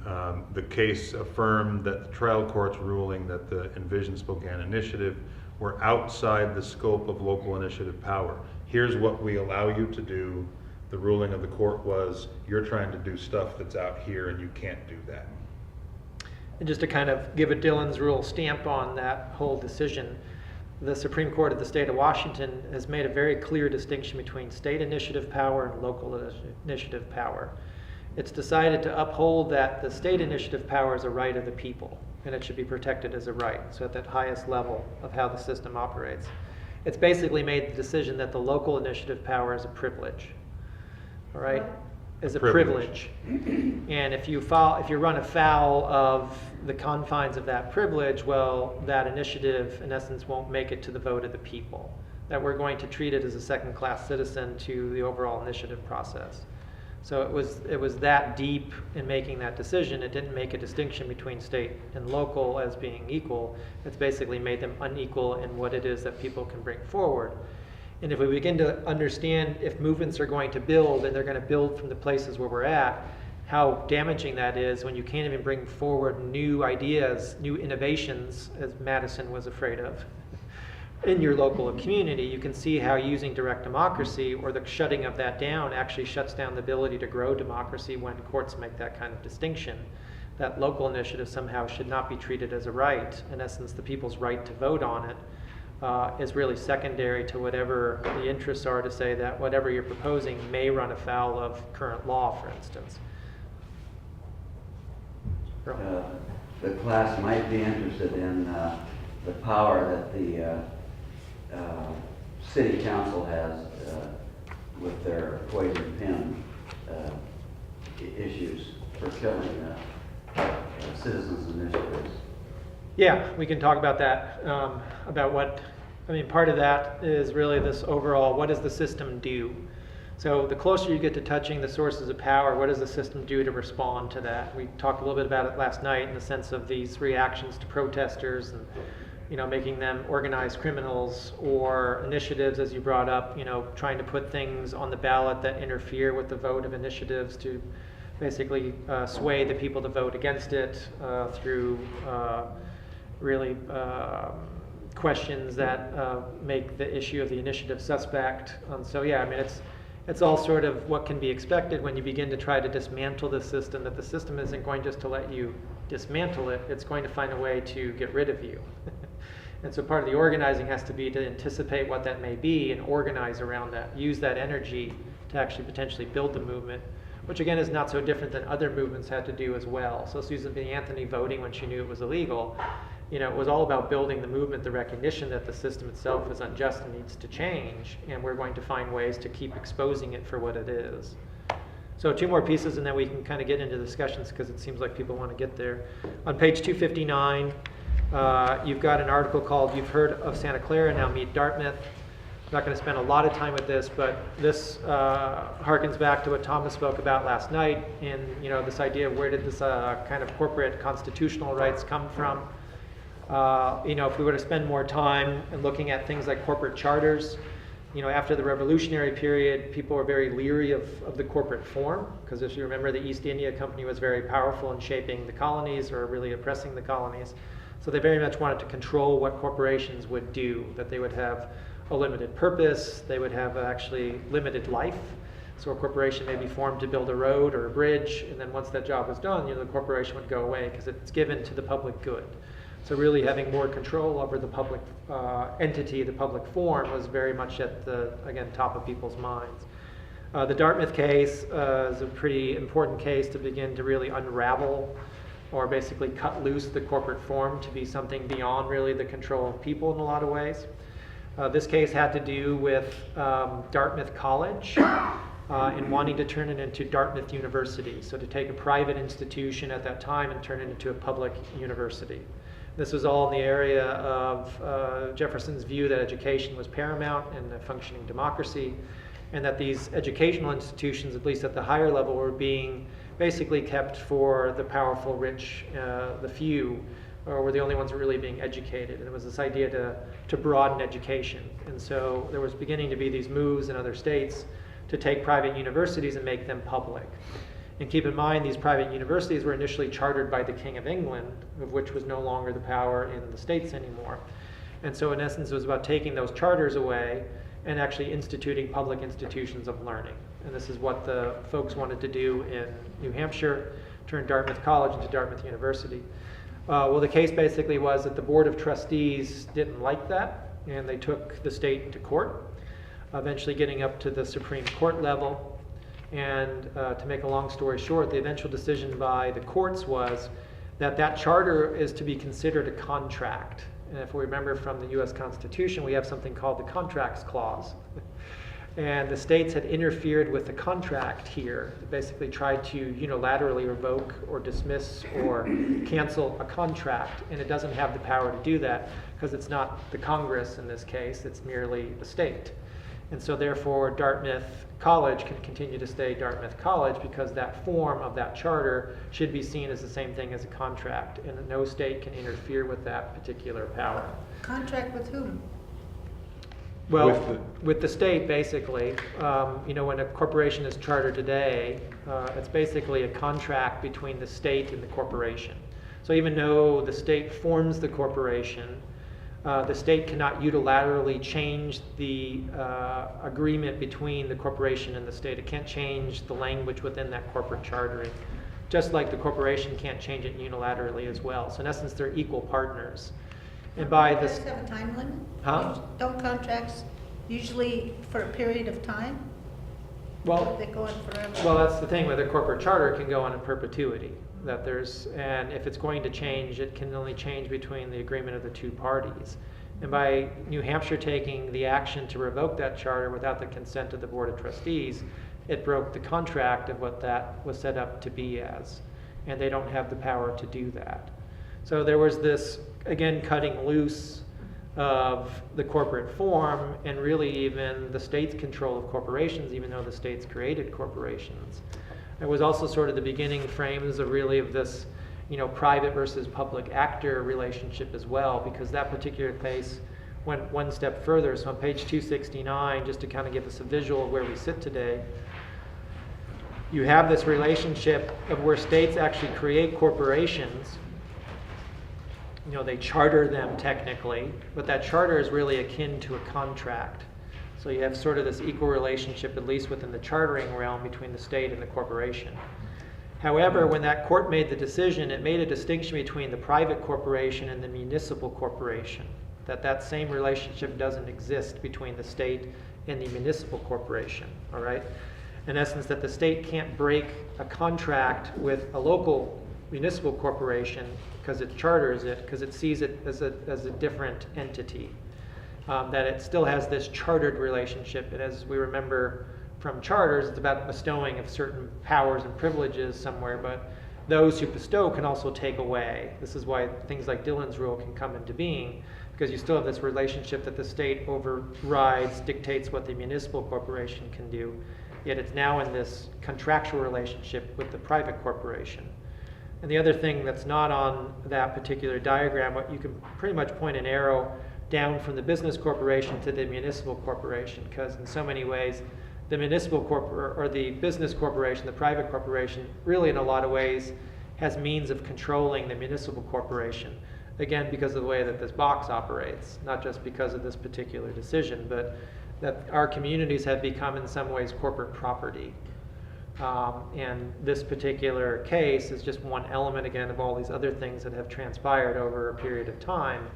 The case affirmed that the trial court's ruling that the Envision Spokane initiative were outside the scope of local initiative power. Here's what we allow you to do. The ruling of the court was, you're trying to do stuff that's out here and you can't do that.
And just to kind of give a Dillon's Rule stamp on that whole decision, the Supreme Court of the state of Washington has made a very clear distinction between state initiative power and local initiative power. It's decided to uphold that the state initiative power is a right of the people, and it should be protected as a right, so at that highest level of how the system operates. It's basically made the decision that the local initiative power is a privilege, all right? Is a privilege. And if you run afoul of the confines of that privilege, well, that initiative, in essence, won't make it to the vote of the people. That we're going to treat it as a second-class citizen to the overall initiative process. So it was that deep in making that decision. It didn't make a distinction between state and local as being equal. It's basically made them unequal in what it is that people can bring forward. And if we begin to understand if movements are going to build, and they're going to build from the places where we're at, how damaging that is when you can't even bring forward new ideas, new innovations, as Madison was afraid of, in your local community, you can see how using direct democracy or the shutting of that down actually shuts down the ability to grow democracy when courts make that kind of distinction that local initiative somehow should not be treated as a right. In essence, the people's right to vote on it is really secondary to whatever the interests are to say that whatever you're proposing may run afoul of current law, for instance.
The class might be interested in the power that the city council has with their poison pen issues for killing citizens' initiatives.
Yeah, we can talk about that, about what, I mean, part of that is really this overall, what does the system do? So the closer you get to touching the sources of power, what does the system do to respond to that? We talked a little bit about it last night in the sense of these reactions to protesters and, you know, making them organized criminals, or initiatives, as you brought up, you know, trying to put things on the ballot that interfere with the vote of initiatives to basically sway the people to vote against it through really questions that make the issue of the initiative suspect. So yeah, I mean, it's all sort of what can be expected when you begin to try to dismantle the system, that the system isn't going just to let you dismantle it, it's going to find a way to get rid of you. And so part of the organizing has to be to anticipate what that may be and organize around that, use that energy to actually potentially build the movement, which again is not so different than other movements had to do as well. So Susan B. Anthony voting when she knew it was illegal, you know, it was all about building the movement, the recognition that the system itself is unjust and needs to change, and we're going to find ways to keep exposing it for what it is. So 2 more pieces and then we can kind of get into discussions because it seems like people want to get there. On page 259, you've got an article called "You've Heard of Santa Clara, Now Meet Dartmouth." I'm not going to spend a lot of time with this, but this harkens back to what Thomas spoke about last night in, you know, this idea of where did this kind of corporate constitutional rights come from. You know, if we were to spend more time in looking at things like corporate charters, you know, after the Revolutionary period, people were very leery of the corporate form, because if you remember, the East India Company was very powerful in shaping the colonies or really oppressing the colonies. So they very much wanted to control what corporations would do, that they would have a limited purpose, they would have actually limited life. So a corporation may be formed to build a road or a bridge, and then once that job was done, you know, the corporation would go away because it's given to the public good. So really having more control over the public entity, the public form, was very much at the, again, top of people's minds. The Dartmouth case is a pretty important case to begin to really unravel or basically cut loose the corporate form to be something beyond really the control of people in a lot of ways. This case had to do with Dartmouth College and wanting to turn it into Dartmouth University. So to take a private institution at that time and turn it into a public university. This was all in the area of Jefferson's view that education was paramount in a functioning democracy, and that these educational institutions, at least at the higher level, were being basically kept for the powerful, rich, the few, or were the only ones who were really being educated. And it was this idea to broaden education. And so there was beginning to be these moves in other states to take private universities and make them public. And keep in mind, these private universities were initially chartered by the King of England, of which was no longer the power in the states anymore. And so in essence, it was about taking those charters away and actually instituting public institutions of learning. And this is what the folks wanted to do in New Hampshire, turn Dartmouth College into Dartmouth University. Well, the case basically was that the Board of Trustees didn't like that, and they took the state to court, eventually getting up to the Supreme Court level. And to make a long story short, the eventual decision by the courts was that that charter is to be considered a contract. And if we remember from the US Constitution, we have something called the Contracts Clause. And the states had interfered with the contract here, basically tried to unilaterally revoke or dismiss or cancel a contract. And it doesn't have the power to do that because it's not the Congress in this case, it's merely the state. And so therefore, Dartmouth College can continue to stay Dartmouth College because that form of that charter should be seen as the same thing as a contract, and no state can interfere with that particular power.
Contract with whom?
Well, with the state, basically. When a corporation is chartered today, it's basically a contract between the state and the corporation. So even though the state forms the corporation, the state cannot unilaterally change the agreement between the corporation and the state. It can't change the language within that corporate chartering. just like the corporation can't change it unilaterally as well. So in essence, they're equal partners. And by
Does
this,
it have a time limit?
Huh?
Don't contracts usually for a period of time?
well,
They go on forever?
well, that's the thing with a corporate charter, it can go on in perpetuity. That there's, and if it's going to change, it can only change between the agreement of the two parties. And by New Hampshire taking the action to revoke that charter without the consent of the Board of Trustees, it broke the contract of what that was set up to be as. And they don't have the power to do that. So there was this, again, cutting loose of the corporate form and really even the state's control of corporations, even though the states created corporations. It was also sort of the beginning frames of really of this, private versus public actor relationship as well, because that particular case went one step further. So on page 269, just to kind of give us a visual of where we sit today, you have this relationship of where states actually create corporations. They charter them technically, but that charter is really akin to a contract. So you have sort of this equal relationship, at least within the chartering realm, between the state and the corporation. However, when that court made the decision, it made a distinction between the private corporation and the municipal corporation, that same relationship doesn't exist between the state and the municipal corporation, all right? In essence, that the state can't break a contract with a local municipal corporation because it charters it, because it sees it as a different entity. That it still has this chartered relationship, and as we remember from charters, it's about bestowing of certain powers and privileges somewhere, but those who bestow can also take away. This is why things like Dillon's rule can come into being, because you still have this relationship that the state overrides, dictates what the municipal corporation can do, yet it's now in this contractual relationship with the private corporation. And the other thing that's not on that particular diagram, what you can pretty much point an arrow down from the business corporation to the municipal corporation, because in so many ways, the municipal or the business corporation, the private corporation, really in a lot of ways has means of controlling the municipal corporation. Again, because of the way that this box operates, not just because of this particular decision, but that our communities have become in some ways corporate property. And this particular case is just one element, again, of all these other things that have transpired over a period of time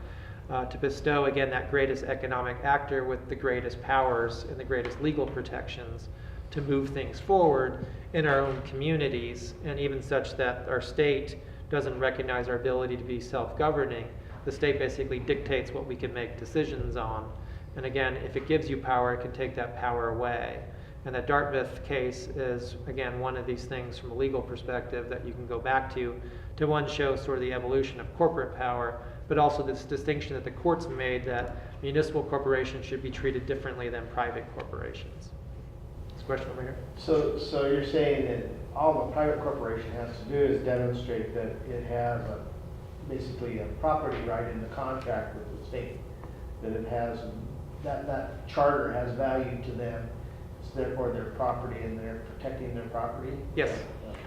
to bestow, again, that greatest economic actor with the greatest powers and the greatest legal protections to move things forward in our own communities, and even such that our state doesn't recognize our ability to be self-governing. The state basically dictates what we can make decisions on. And again, if it gives you power, it can take that power away. And that Dartmouth case is, again, one of these things from a legal perspective that you can go back to one show sort of the evolution of corporate power, but also this distinction that the courts made that municipal corporations should be treated differently than private corporations. This question over here.
So you're saying that all the private corporation has to do is demonstrate that it has basically a property right in the contract with the state, that it has, that charter has value to them, so therefore their property, and they're protecting their property?
Yes.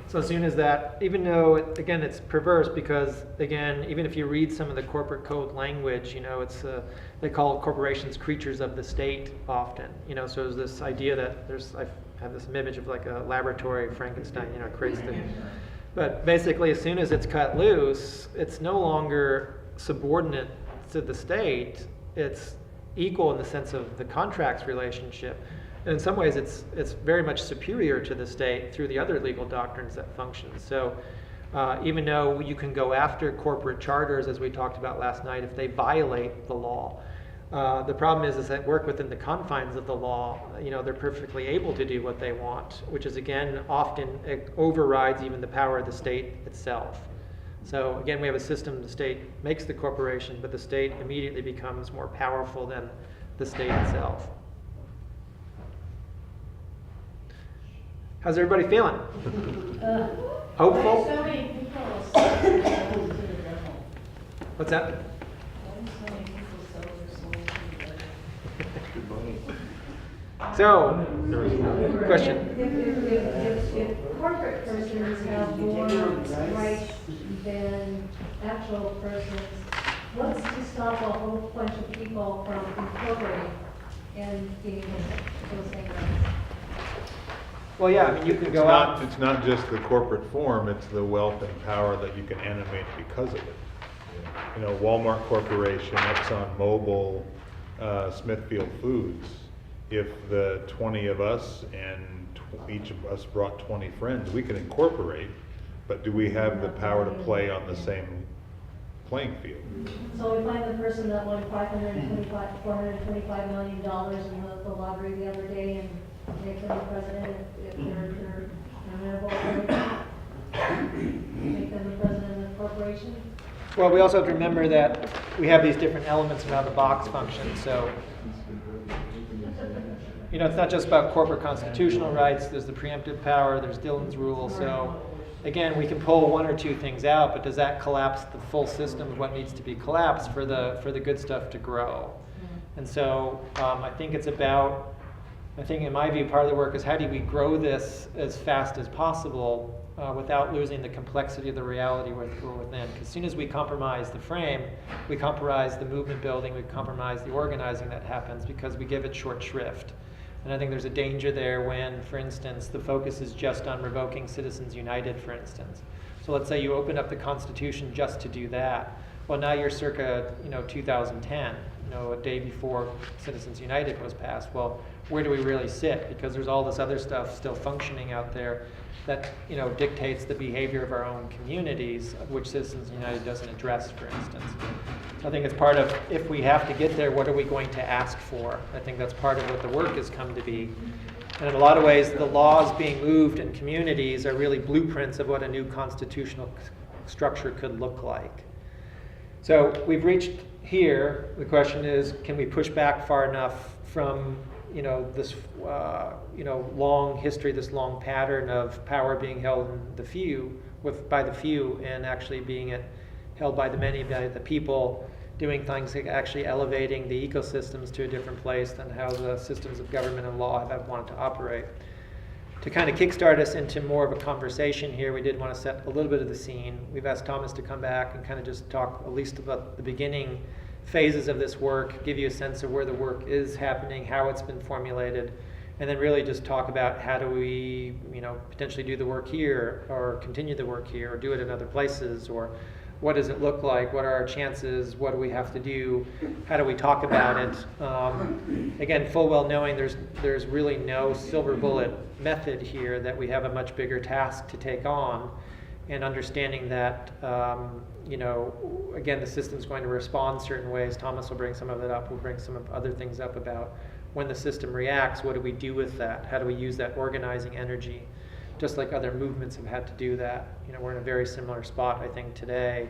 So as soon as that, even though, again, it's perverse because, again, even if you read some of the corporate code language, it's, they call corporations creatures of the state often, so there's this idea that I have this image of like a laboratory, Frankenstein, creates the, but basically as soon as it's cut loose, it's no longer subordinate to the state, it's equal in the sense of the contracts relationship. And in some ways, it's very much superior to the state through the other legal doctrines that function. So even though you can go after corporate charters, as we talked about last night, if they violate the law, the problem is that work within the confines of the law, they're perfectly able to do what they want, which is, again, often it overrides even the power of the state itself. So again, we have a system, the state makes the corporation, but the state immediately becomes more powerful than the state itself. How's everybody feeling? Hopeful?
Why so many people sell their souls to the devil?
What's that?
Why do so many people sell their souls to the devil?
So, question.
If corporate persons have more rights than actual persons, what's to stop a whole bunch of people from incorporating and getting those same rights?
Well, yeah, I mean, you can
It's
go
not,
out.
it's not just the corporate form, it's the wealth and power that you can animate because of it. You know, Walmart Corporation, Exxon Mobil, Smithfield Foods. If the 20 of us and each of us brought 20 friends, we can incorporate, but do we have the power to play on the same playing field?
So we find the person that won $425 million in the lottery the other day and make them the president if they're amenable to it. Make them the president of the corporation.
Well, we also have to remember that we have these different elements of how the box functions. So, you know, it's not just about corporate constitutional rights. There's the preemptive power. There's Dillon's rule. So, again, we can pull one or two things out, but does that collapse the full system of what needs to be collapsed for the good stuff to grow? And so, I think it's about. I think, in my view, part of the work is how do we grow this as fast as possible without losing the complexity of the reality we're within. Because as soon as we compromise the frame, we compromise the movement building, we compromise the organizing that happens because we give it short shrift. And I think there's a danger there when, for instance, the focus is just on revoking Citizens United, for instance. So let's say you open up the Constitution just to do that. Well, now you're circa 2010, a day before Citizens United was passed. Well, where do we really sit? Because there's all this other stuff still functioning out there that dictates the behavior of our own communities, which Citizens United doesn't address, for instance. So I think it's part of, if we have to get there, what are we going to ask for? I think that's part of what the work has come to be. And in a lot of ways, the laws being moved in communities are really blueprints of what a new constitutional structure could look like. So we've reached here. The question is, can we push back far enough from this long history, this long pattern of power being held in the few, by the few, and actually being held by the many, by the people, doing things like actually elevating the ecosystems to a different place than how the systems of government and law have wanted to operate. To kind of kickstart us into more of a conversation here, we did want to set a little bit of the scene. We've asked Thomas to come back and kind of just talk at least about the beginning phases of this work, give you a sense of where the work is happening, how it's been formulated, and then really just talk about how do we, potentially do the work here, or continue the work here, or do it in other places, or what does it look like, what are our chances, what do we have to do, how do we talk about it. Again, full well knowing there's really no silver bullet method here, that we have a much bigger task to take on, and understanding that, again, the system's going to respond certain ways. Thomas will bring some of it up. We'll bring some of other things up about when the system reacts, what do we do with that? How do we use that organizing energy? Just like other movements have had to do that. We're in a very similar spot, I think, today,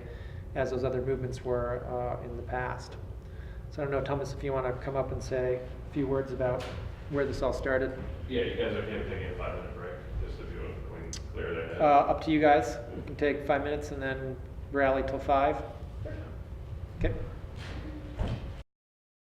as those other movements were in the past. So I don't know, Thomas, if you want to come up and say a few words about where this all started.
Yeah, you guys are okay with taking a 5-minute break, just if you want to clear their head?
Up to you guys. We can take 5 minutes and then rally till 5.